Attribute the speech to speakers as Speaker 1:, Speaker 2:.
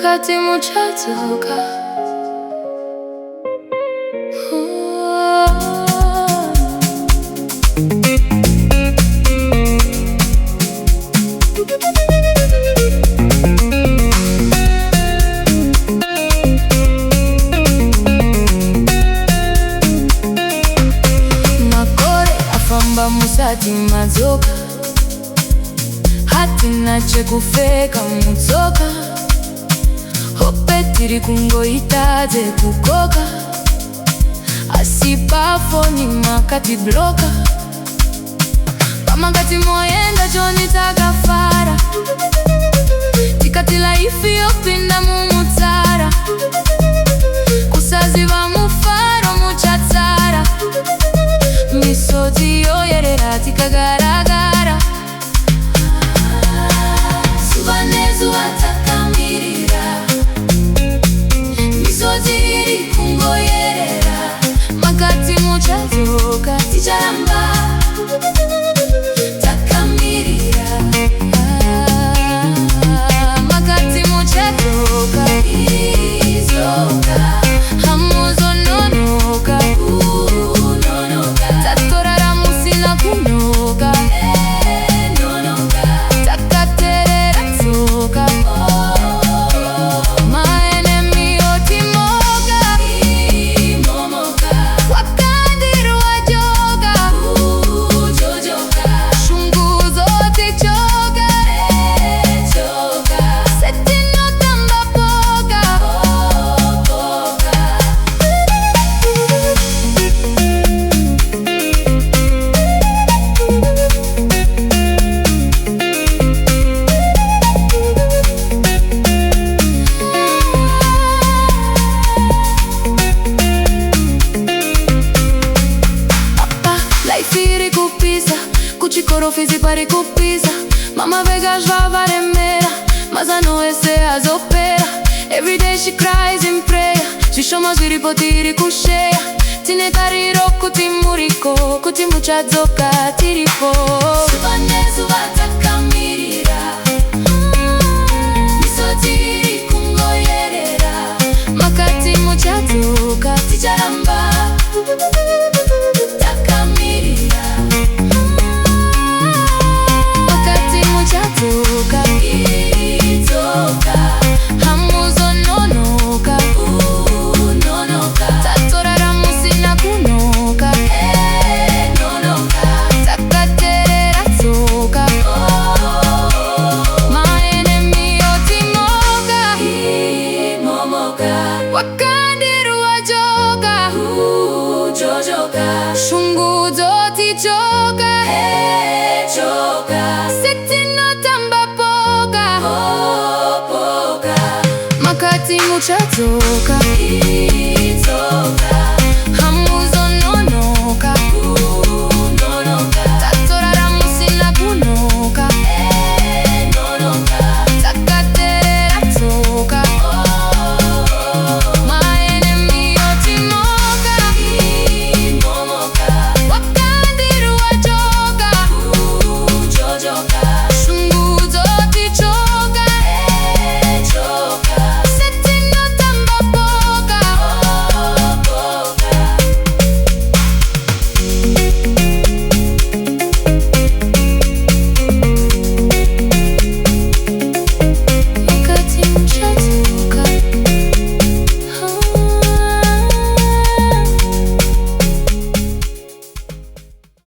Speaker 1: makati muchadzoka. Makore afamba musati madzoka, hatina chekufeka mutsoka. Hope tiri kungoita dzekukoka, asi pafoni makati bloka. Pamakati moyenda choni takafara, tikati laifi yopinda mumutsara. Kusaziva mufaro muchatsara, misodzi yoyerera tikagaragara. Zuva nezuva takamirira, misodzi iri kungoyerera. Makati muchadzoka ticharamba takamirira. Makati muchadzoka izoka, hamuzononoka. Tatorara musina kunoka, takaterera tsoka. My enemy otimoka, wakandirwa joka. Shungu zotichoka, setinotamba poka. Life iri kupisa, kuchikorofizi pari kupisa. Mama vega žvava remera, mazano ese azopera. Every day she cries in prayer, zvishoma zviri potiri kusheya. Tine tariro kuti muriko, kuti muchadzoka tiripo. Zuva nezuva takamirira, misodzi iri kungoyerera. Makati muchadzoka ticharamba takamirira. Makati muchadzoka idzoka, hamuzononoka. Tatorara musina kunoka, takaterera tsoka. My enemy otimoka, wakandirwa joka. Shungu dzotichoka, setinotamba poka. Makati muchadzoka.